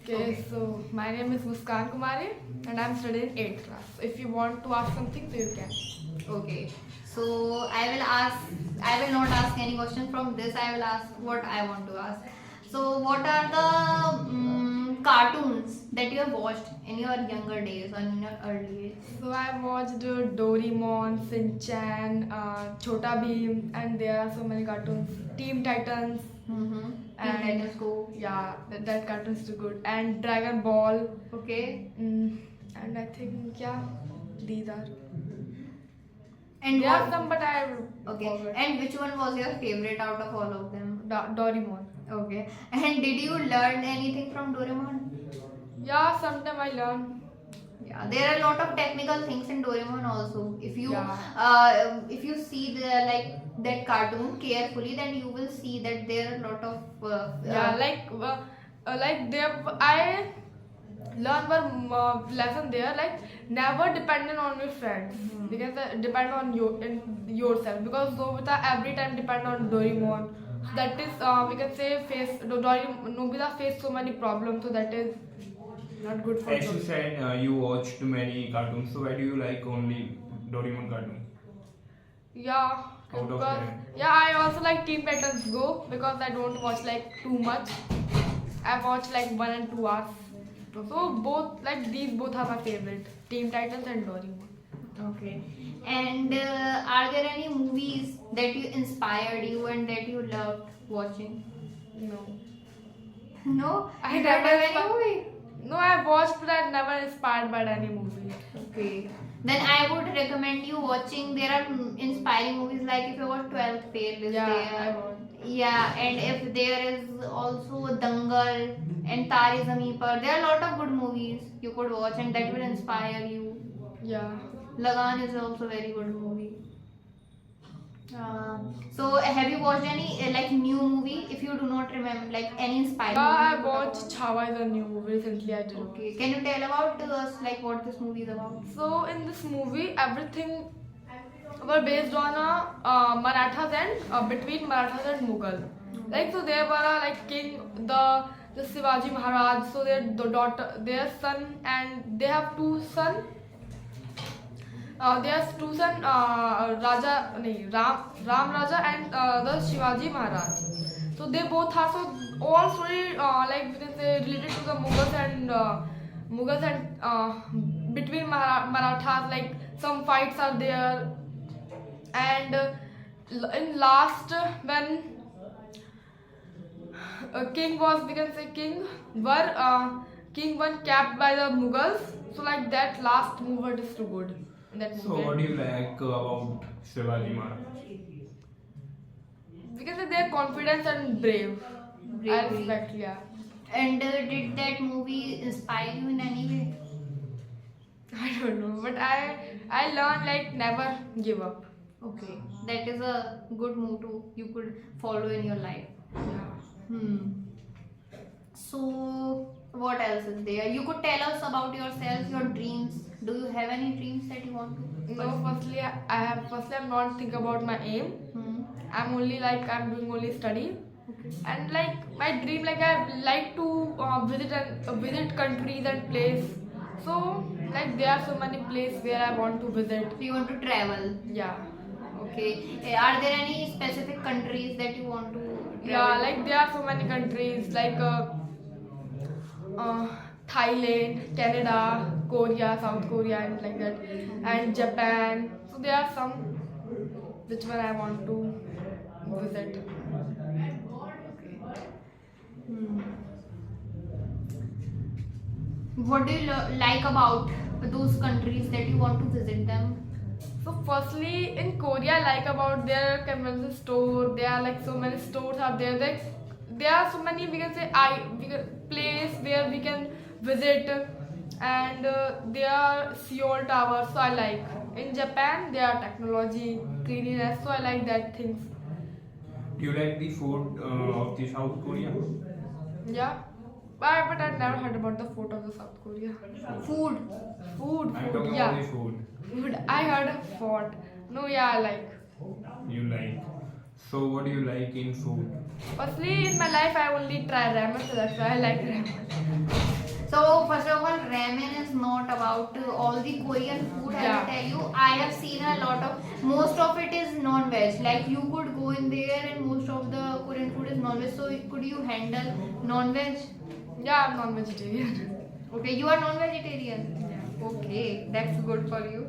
Okay, so my name is Muskan Kumari and I'm studying 8th class. If you want to ask something, so you can. Okay. So I will not ask any question from this. I will ask what I want to ask. So, what are the cartoons that you have watched in your younger days or in your early age? So I watched Doraemon, Shinchan, Chota Bheem, and there are so many cartoons. Teen Titans. Mm-hmm. And Titans Go. yeah, that cartoon is too good. And Dragon Ball. Okay. And I think yeah, these are. And There are what? some, but I Okay. forgot. And which one was your favorite out of all of them? Doraemon. Okay. And did you learn anything from Doraemon? Yeah, sometime I learn. Yeah, there are a lot of technical things in Doraemon also. If you see the like that cartoon carefully, then you will see that there are a lot of like there I learn one lesson there, like never dependent on your friends. Because depend on yourself, because Nobita every time depend on Doraemon. So that is we can say Nobita face so many problems, so that is not good for As you Nobita. said, you watched many cartoons. So why do you like only Doraemon cartoon? Yeah, Out of because 10. yeah, I also like Teen Titans Go because I don't watch like too much. I watch like 1 and 2 hours. So both like these both are my favorite, Teen Titans and Doraemon. Okay. And are there any movies that you inspired you and that you loved watching? No, No, I you never don't have any inspi- movie. no, I watched but I never inspired by any movie. Okay. Then I would recommend you watching. There are inspiring movies like if you watch 12th Fail is Yeah, there. I watched. Yeah, and if there is also Dangal and Tare Zameen Par, there are a lot of good movies you could watch and that will inspire you. Yeah. Lagan is also very good movie. So have you watched any like new movie? If you do not remember, like any inspiring Yeah, movie I you could have watched Chhawa is a new movie recently. I did. Okay, can you tell about us like what this movie is about? So in this movie, everything were based on Marathas and between Marathas and Mughal. Like so, there were like king the Shivaji Maharaj. So their son, and they have two sons. There's two sons, Ram Raja and the Shivaji Maharaj. So they both are so all story like we can say related to the Mughals and between Marathas, like some fights are there. And in last when king was, we can say king one capped by the Mughals. So like that last movement is too good in that So movie. what do you like about Shivaji Maharaj? We can say they're confident and brave. I Bravery. respect, yeah. And did that movie inspire you in any way? I don't know, but I learned like never give up. Okay, that is a good motto you could follow in your life. Yeah. So, what else is there? You could tell us about yourself, your dreams. Do you have any dreams that you want to? No, firstly I'm not thinking about my aim. I'm only like I'm doing only study. Okay. And like my dream, like I like to visit countries and place. So like there are so many places where I want to visit. So you want to travel. Yeah. Okay. Are there any specific countries that you want to travel? Yeah, like there are so many countries like Thailand, Canada, Korea, South Korea, and like that, and Japan. So there are some which one I want to visit. What do you like about those countries that you want to visit them? So firstly, in Korea, I like about their convenience store. There are like so many stores are there. Like there are so many, we can say place where we can visit, and there are Seoul towers. So I like. In Japan, there are technology, cleanliness. So I like that things. Do you like the food of the South Korea? Yeah. But I never heard about the food of the South Korea. Food. Food, I'm talking yeah. about the food. Food. I heard of fort. No, yeah, I like. You like. So what do you like in food? Firstly, in my life, I only try ramen, so that's why I like ramen. So first of all, ramen is not about all the Korean food. I Yeah. will tell you, I have seen a lot of, most of it is non-veg. Like you could go in there and most of the Korean food is non-veg. So could you handle non-veg? Yeah, I'm non-vegetarian. Okay, you are non-vegetarian. Yeah. Okay, that's good for you.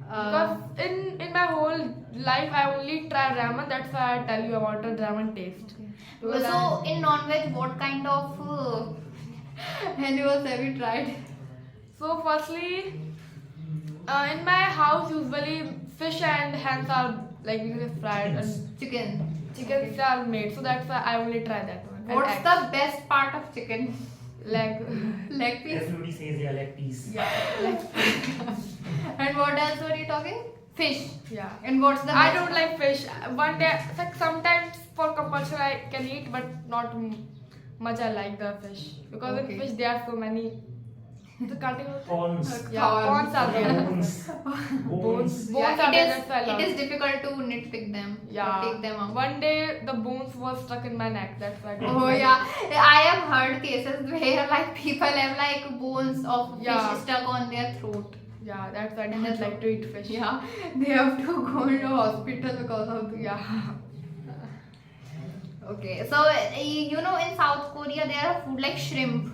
Because in my whole life I only try ramen. That's why I tell you about the ramen taste. Because so in non-veg, what kind of animals have you tried? So firstly, in my house usually fish and hens are like you can say fried and Chicken. chickens are made. So that's why I only try that one. And What's eggs. the best part of chicken? Leg? Leg piece. Everybody says yeah, leg piece. Yeah, leg. And what else were you talking? Fish. Yeah. And what's the I best? don't like fish. One day, like sometimes for compulsion I can eat, but not much. I like the fish because Okay. in fish there are so many. The cutting. Prawns. Yeah, prawns are there. Bones. Bones. Bones. Bones are there. That's why I love. it is difficult to nitpick them. Yeah. Or take them out. One day the bones was stuck in my neck. That's why. I couldn't Oh eat. yeah, I have heard cases where like people have like bones of Yeah. fish stuck on their throat. Yeah, that's why I don't like to eat fish. Yeah, they have to go into hospital because of the Yeah. Okay, so you know in South Korea there are food like shrimp.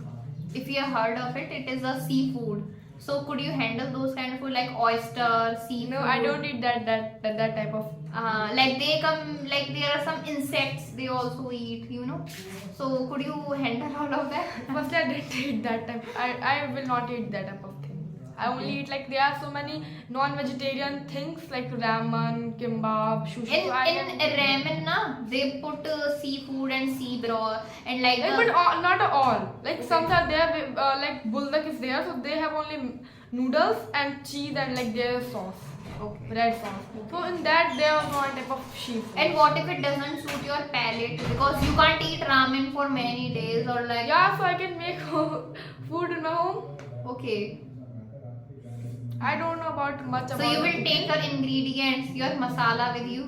If you have heard of it, it is a seafood. So could you handle those kind of food like oyster, seafood? No, I don't eat that type of. Like they come, like there are some insects they also eat, you know. So could you handle all of that? Firstly, I didn't eat that type. I will not eat that type of thing. I only eat like there are so many non-vegetarian things like ramen, kimbap, sushi. In So I can- ramen na, they put seafood and sea broth and like Like, but not all. Like some are there, like buldak is there, so they have only noodles and cheese and like their sauce, okay. red sauce. So in that there was one type of seafood. And what if it doesn't suit your palate because you can't eat ramen for many days or like Yeah, so I can make food in my home. okay. I don't know about much So about. you will take your ingredients, your masala with you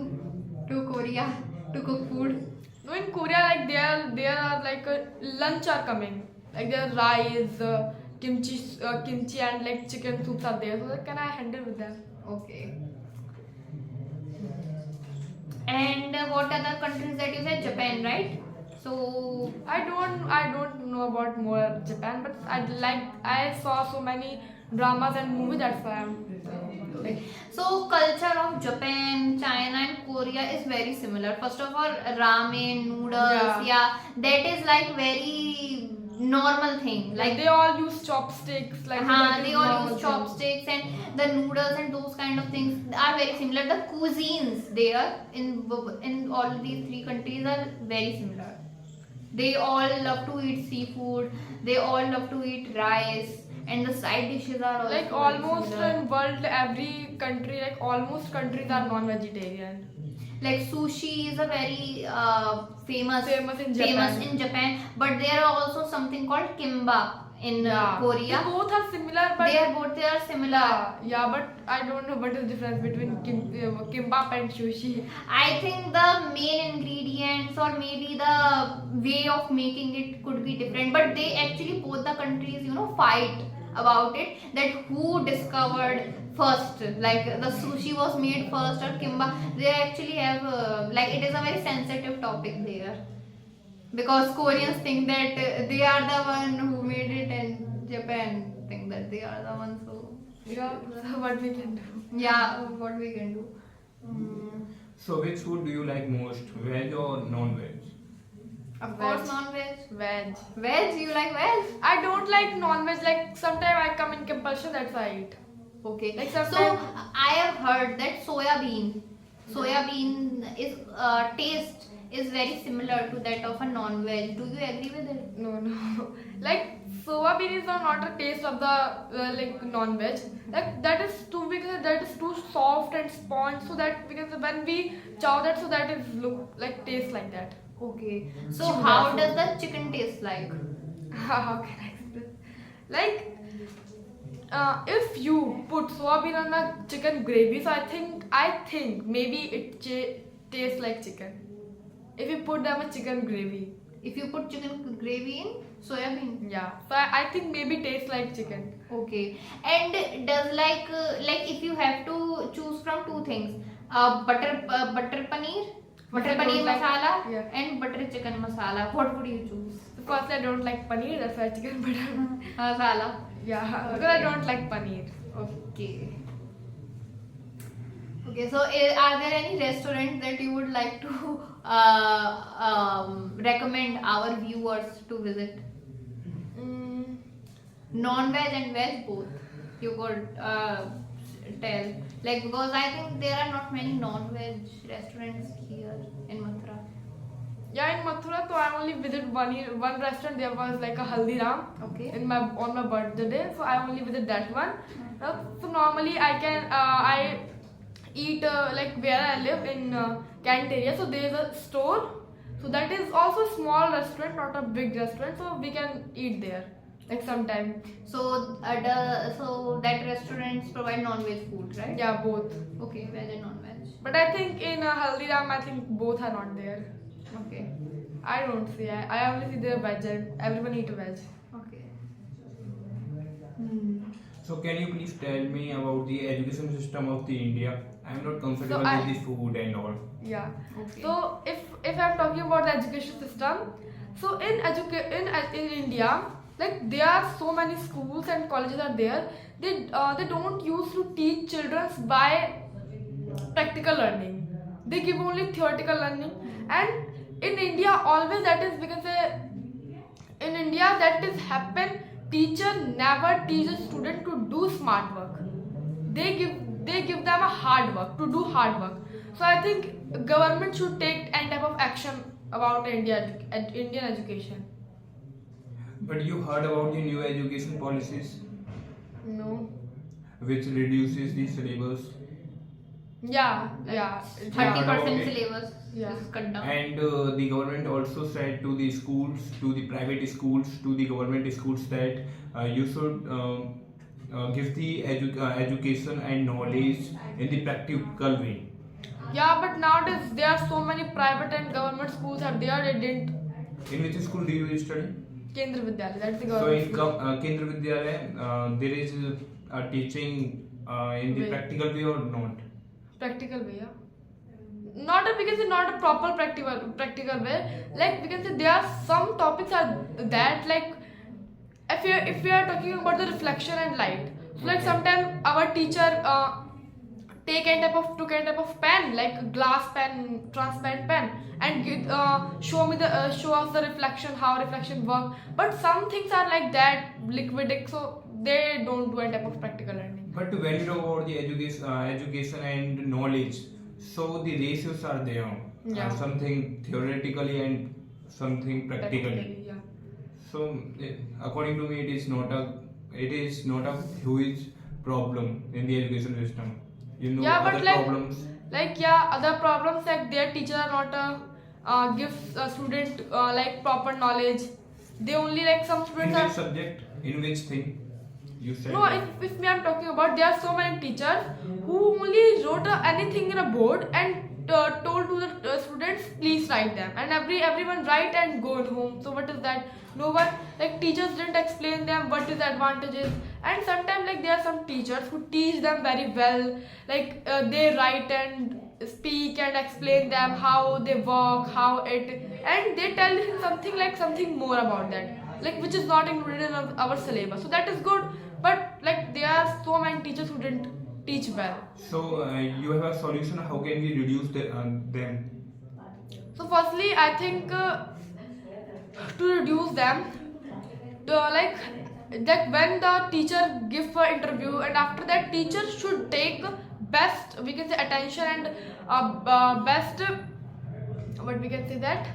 to Korea to cook food. No, in Korea, like there are like lunch are coming. Like there are rice, kimchi and like chicken soups are there. So can I handle with them? Okay. And what other countries that you said? Japan, right? So I don't know about more Japan, but I saw so many dramas and movies. That's why I'm like. So culture of Japan, China and Korea is very similar. First of all, ramen, noodles, yeah, that is like very normal thing. Like Like they all use chopsticks. Like that is they all normal use thing. chopsticks and the noodles and those kind of things are very similar. The cuisines there in all these three countries are very similar. They all love to eat seafood. They all love to eat rice. And the side dishes are also Like very almost similar. in world, every country, like almost countries are non-vegetarian. Like sushi is a very famous Famous in Japan. but there are also something called kimbap in Korea. They both are similar, but They are similar. yeah, but I don't know what is the difference between kimbap and sushi. I think the main ingredients or maybe the way of making it could be different, but they actually both the countries fight about it, that who discovered first, like the sushi was made first or kimbap. They actually have like it is a very sensitive topic there because Koreans think that they are the one who made it and Japan think that they are the ones who Yeah, so what we can do. yeah, what we can do. Mm. So which food do you like most, veg or non-veg? Of course, Veg. non-veg. Veg. Veg, you like veg? I don't like non-veg. Like sometimes I come in compulsion. That's why I eat. Okay. Like So sometimes- I have heard that soya bean is taste is very similar to that of a non-veg. Do you agree with it? No, no. Like soya bean is not a taste of the like non-veg. Like that is too because that is too soft and sponge. So that because when we chow that, so that is look like taste like that. Okay. So Chicken how food. does the chicken taste like? How can I explain? Like, if you put soybean on a chicken gravy, so I think maybe it tastes like chicken. If you put them a chicken gravy, If you put chicken gravy in soya bean. Yeah, so I think maybe tastes like chicken. Okay. And does like if you have to choose from two things, butter paneer, But butter I don't paneer like- masala, yeah. and butter chicken masala, what would you choose? First, I don't like paneer, that's why chicken butter. Masala. Yeah, Okay. because I don't like paneer. Okay. Okay, so are there any restaurants that you would like to recommend our viewers to visit? Mm, Non-veg and veg both. You could tell, like, because I think there are not many non-veg restaurants here in Mathura. yeah, in Mathura, so I only visited one restaurant. There was like a Haldiram Okay. on my birthday, so I only visited that one. So normally I eat like where I live in Kent area. So there is a store. So that is also a small restaurant, not a big restaurant. So we can eat there like sometime. So so that restaurants provide non-veg food, right? Yeah, both. Okay, veg and non-veg. But I think in Haldiram, I think both are not there. Okay. I don't see. I only see the veg. And everyone eat veg. Okay. So can you please tell me about the education system of the India? I am not comfortable I- with the food and all. Yeah. Okay. So if I'm talking about the education system, so in India, like there are so many schools and colleges are there. They don't used to teach children by practical learning. They give only theoretical learning. And in India, always that is because in India that is happen. Teacher never teach a student to do smart work. They give them a hard work to do hard work. So I think government should take any type of action about Indian education. But you heard about the new education policies No. which reduces the syllabus Yeah. Yeah, 30% okay. syllabus Yeah. is cut down. and the government also said to the schools, to the private schools, to the government schools that you should give the education and knowledge in the practical way. Yeah, but nowadays there are so many private and government schools are there. They didn't. In which school do you study? Kendra Vidyalaya, that's the So government in school. Kendra Vidyalaya, there is teaching in the Way. practical way or not? Practical way, yeah. Not a, we can say not a proper practical way. Like we can say there are some topics are that like if we are talking about the reflection and light. So like Okay. sometimes our teacher took kind type of pen like a glass pen, transparent pen, and show us the reflection, how reflection work. But some things are like that liquidic, so they don't do any type of practical learning. But when you talk about the education and knowledge, so the ratios are there. Yeah. Something theoretically and something practically. Yeah. So according to me, it is not a huge problem in the education system. You know, Yeah, but other like- problems. Like yeah, other problems like their teachers are not give a student like proper knowledge. They only like some In students which are. subject? In which thing? You said. No, if me I'm talking about, there are so many teachers who only wrote anything in a board and told to the students please write them, and everyone write and go home. So what is that? No one, like teachers didn't explain them what is the advantages. And sometimes like there are some teachers who teach them very well, like they write and speak and explain them how they work, how it, and they tell him something more about that, like which is not included in our syllabus. So that is good, but like there are so many teachers who didn't teach well. So you have a solution. How can we reduce them? So firstly, I think to reduce them, to like that when the teacher give for interview, and after that teacher should take best, we can say, attention and best, what we can say that,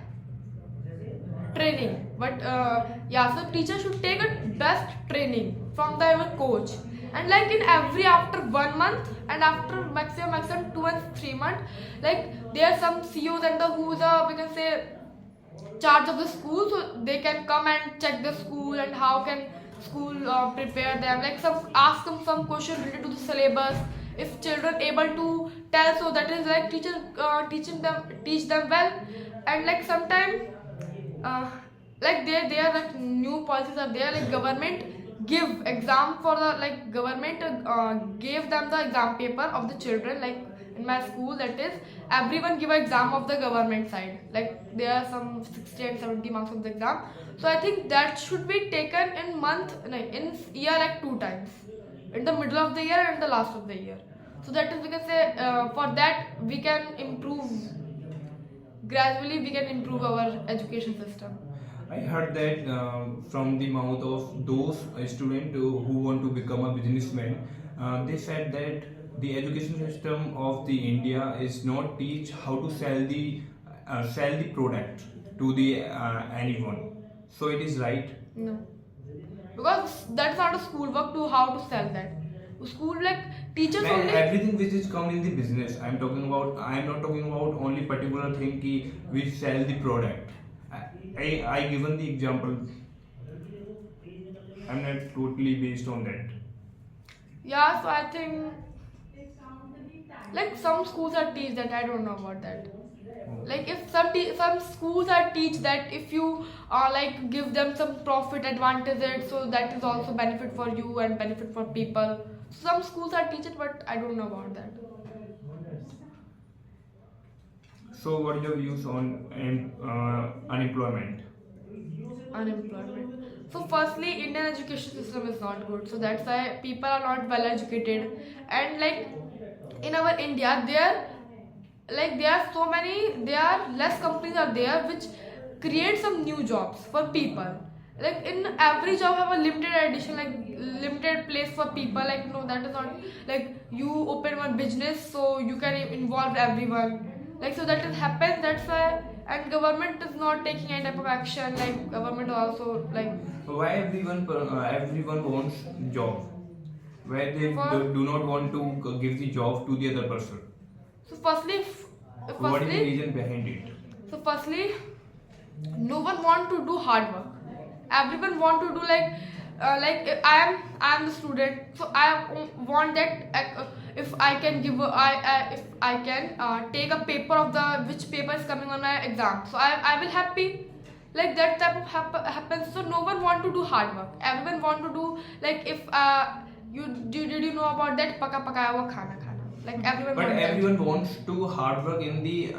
training. But yeah, so teacher should take a best training from the coach. And like in every after 1 month and after maximum 2 and 3 months, like there are some CEOs and who is we can say charge of the school, so they can come and check the school and how can school prepare them, like ask them some question related to the syllabus. If children able to tell, so that is like teacher teach them well. And like sometimes like there are like new policies are there, like government give exam for the, like government gave them the exam paper of the children, like in my school, that is everyone give an exam of the government side, like there are some 60 and 70 marks of the exam. So I think that should be taken in month, like in year, like 2 times, in the middle of the year and the last of the year. So that is, we can say, for that we can improve, gradually we can improve our education system. I heard that from the mouth of those students who want to become a businessman. They said that the education system of the India is not teach how to sell the product to the anyone. So it is right. No, because that's not a school work to how to sell that. School, like teachers Man, only. everything which is come in the business. I'm talking about. I'm not talking about only particular thing ki we sell the product. I given the example. I'm not totally based on that. Yeah, so I think like some schools are teach that, I don't know about that. Like if some schools are teach that if you like give them some profit advantages, so that is also benefit for you and benefit for people. Some schools are teach it, but I don't know about that. So, what are your views on unemployment? Unemployment. So firstly, Indian education system is not good. So that's why people are not well educated. And like in our India, there are so many, there are less companies are there which create some new jobs for people. Like in every job have a limited edition, like limited place for people. Like no, that is not, like you open one business so you can involve everyone. Like so that is happens. That's why, and government is not taking any type of action. Like government also like Why everyone wants job? Why they do not want to give the job to the other person? so firstly, What is the reason behind it? so firstly, no one want to do hard work. Everyone want to do like I am the student, so I want that if I can give if I can take a paper of the which paper is coming on my exam, so I will happy. Like that type of happens. So no one want to do hard work. Everyone want to do, like if did you know about that paka pakaya hua khana khana? Like everyone But want everyone wants to hard work in the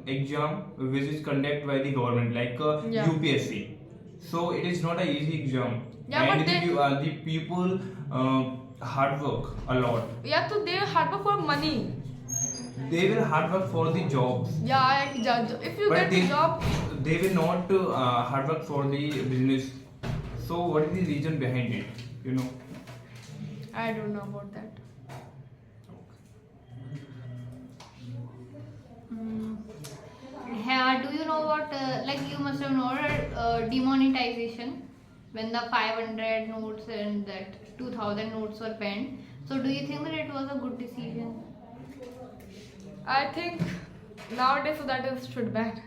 exam which is conducted by the government, like Yeah. UPSC. So it is not an easy exam. Yeah, and but the people hard work a lot. that. Yeah, so they hard work for money. They will hard work for the jobs. Yeah, if you But get the job. they will not hard work for the business. So what is the reason behind it? You know. I don't know about that. Yeah, do you know what, like you must have known demonetization when the 500 notes and that 2000 notes were banned. So, do you think that it was a good decision? I think nowadays, so that is should ban,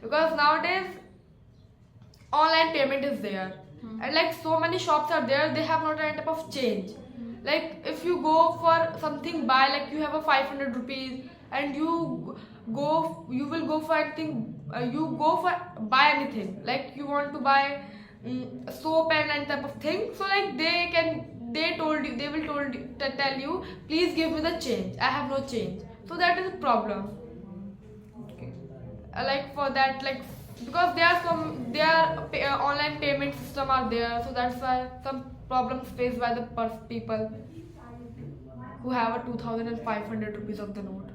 because nowadays online payment is there, and like so many shops are there, they have not any type of change. Like if you go for something buy, like you have a 500 rupees and you will go for anything, you go for buy anything, like you want to buy soap and any type of thing. So like they will tell you, please give me the change, I have no change. So that is a problem. Like for that, like because online payment system are there, so that's why some problems faced by the people who have a 2500 rupees of the note.